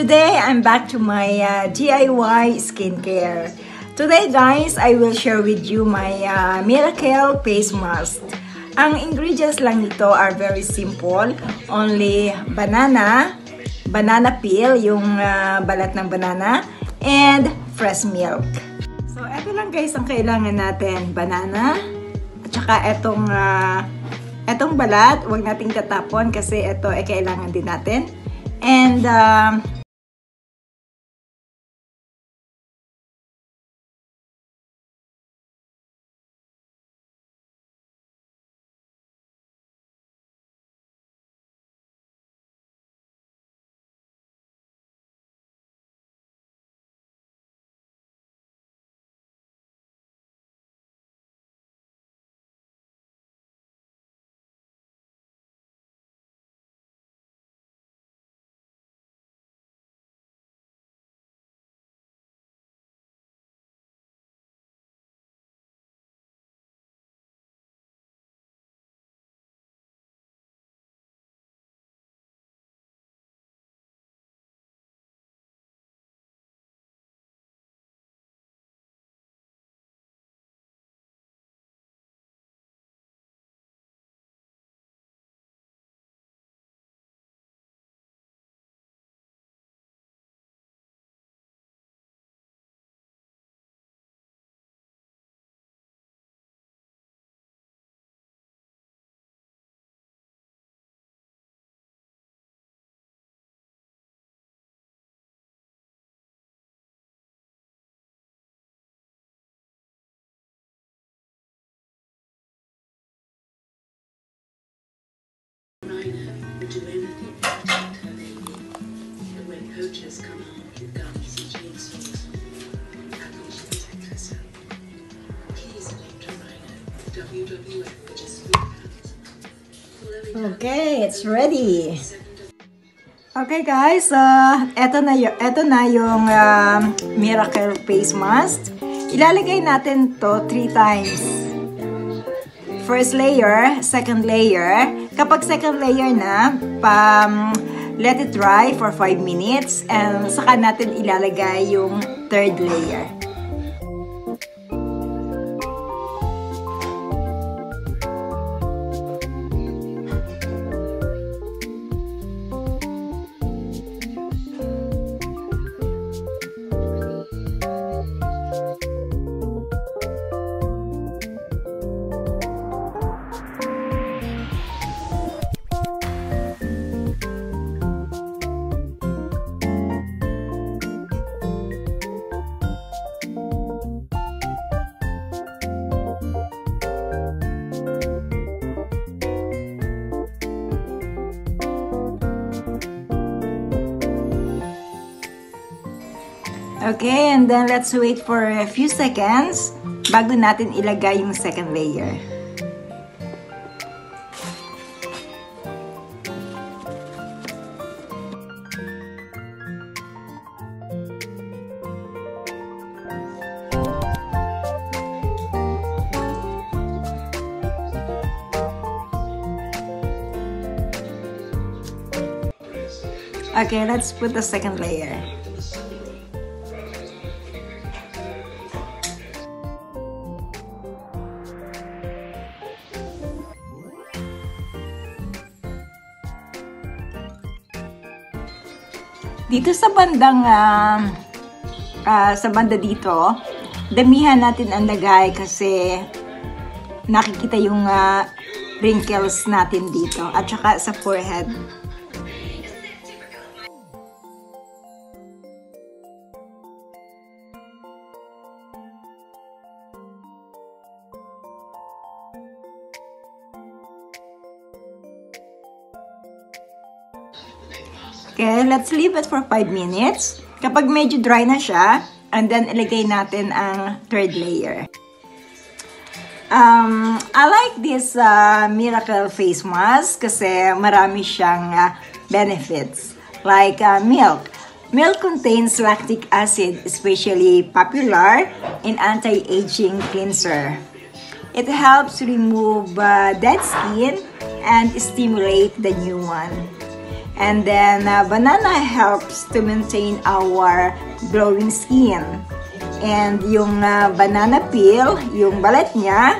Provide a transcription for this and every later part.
Today, I'm back to my DIY skincare. Today guys, I will share with you my Miracle Face Mask. Ang ingredients lang nito are very simple. Only banana peel, yung balat ng banana, and fresh milk. So, eto lang guys ang kailangan natin. Banana, at saka etong balat, huwag nating tatapon kasi ito ay kailangan din natin. And would do anything to protect her baby. But when poachers come armed with guns and chainsaws, how can she protect herself? He's Electra Rhino, WWF for just £3. okay, it's ready. Okay guys, eto na yung Miracle Face Mask. Ilalagay natin to 3 times. First layer, second layer. Kapag second layer na, let it dry for 5 minutes and saka natin ilalagay yung third layer. Okay, and then let's wait for a few seconds bago natin ilagay yung second layer. Okay, let's put the second layer. Dito sa bandang sa banda dito, damihan natin ang lagay kasi nakikita yung wrinkles natin dito at saka sa forehead. Okay, let's leave it for 5 minutes. Kapag medyo dry na siya, and then ilagay natin ang third layer. I like this Miracle Face Mask kasi marami siyang benefits. Like milk. Milk contains lactic acid, especially popular in anti-aging cleanser. It helps remove dead skin and stimulate the new one. And then, banana helps to maintain our glowing skin. And yung banana peel, yung balat niya,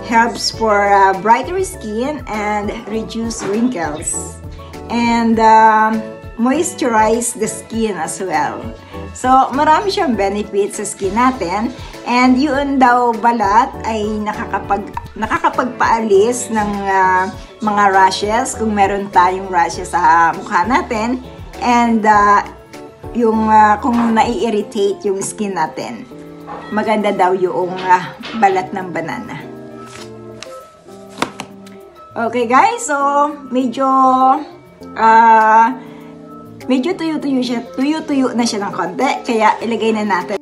helps for brighter skin and reduce wrinkles. And moisturize the skin as well. So, marami siyang benefits sa skin natin. And yun daw balat ay nakakapagpaalis ng mga rashes kung meron tayong rashes sa mukha natin. And kung nai-irritate yung skin natin, maganda daw yung balat ng banana. Okay guys, so medyo tuyo-tuyo na siya ng konti, kaya ilagay na natin.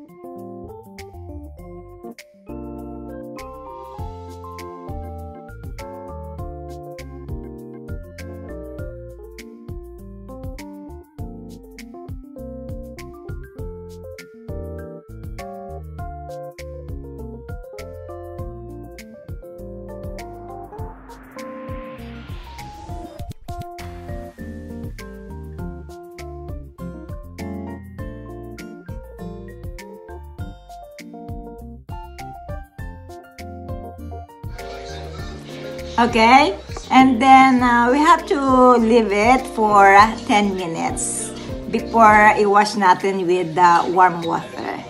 Okay, and then we have to leave it for 10 minutes before i-wash natin with warm water.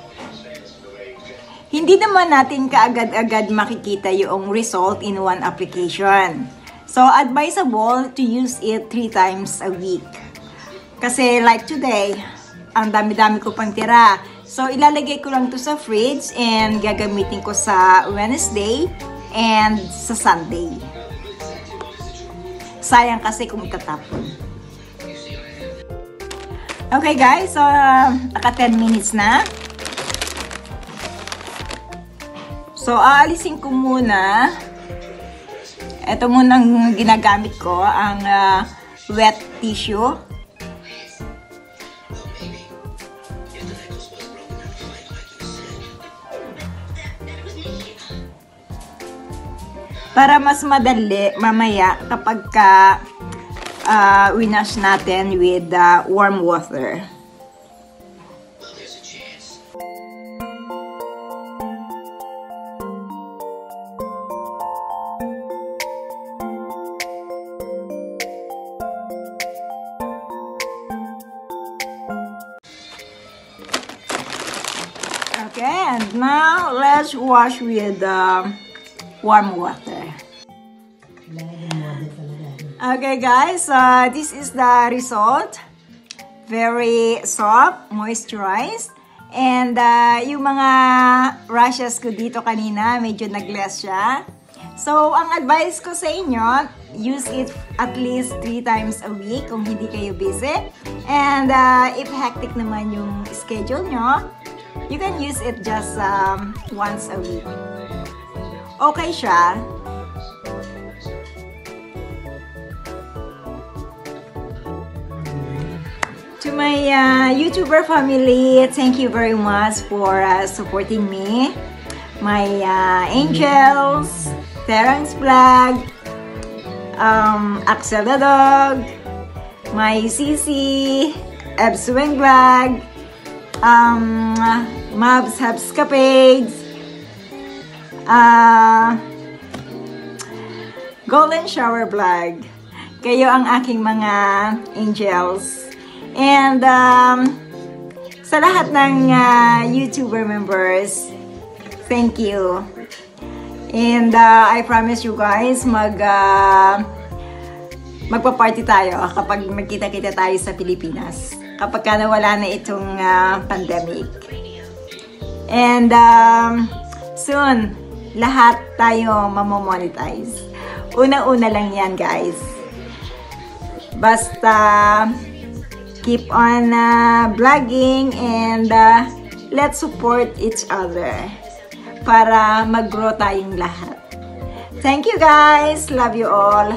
Hindi naman natin kaagad-agad makikita yung result in one application. So, advisable to use it 3 times a week. Kasi like today, ang dami-dami ko pang tira. So, ilalagay ko lang to sa fridge and gagamitin ko sa Wednesday and sa Sunday. Sayang kasi kung itatapon. Okay guys, so naka 10 minutes na. So aalisin ko muna. Ito munang ginagamit ko, ang wet tissue. Para mas madali mamaya kapag winash natin with warm water. Okay, and now let's wash with warm water. Okay guys, this is the result. Very soft, moisturized. And yung mga rashes ko dito kanina, medyo nag-less siya. So, ang advice ko sa inyo, use it at least 3 times a week kung hindi kayo busy. And if hectic naman yung schedule nyo, you can use it just once a week. Okay siya. To my YouTuber family, thank you very much for supporting me. My angels, Terrence Vlog, Axel the Dog, my Sisi, Ebswing Vlog, Mabs Habscapades, Golden Shower Vlog. Kayo ang aking mga angels. And sa lahat ng YouTuber members, thank you. And I promise you guys, magpa-party tayo kapag magkita-kita tayo sa Pilipinas. Kapag nawala na itong pandemic. And soon, lahat tayo mamomonetize. Una-una lang yan, guys. Basta keep on vlogging and let's support each other para mag-grow tayong lahat. Thank you guys. Love you all.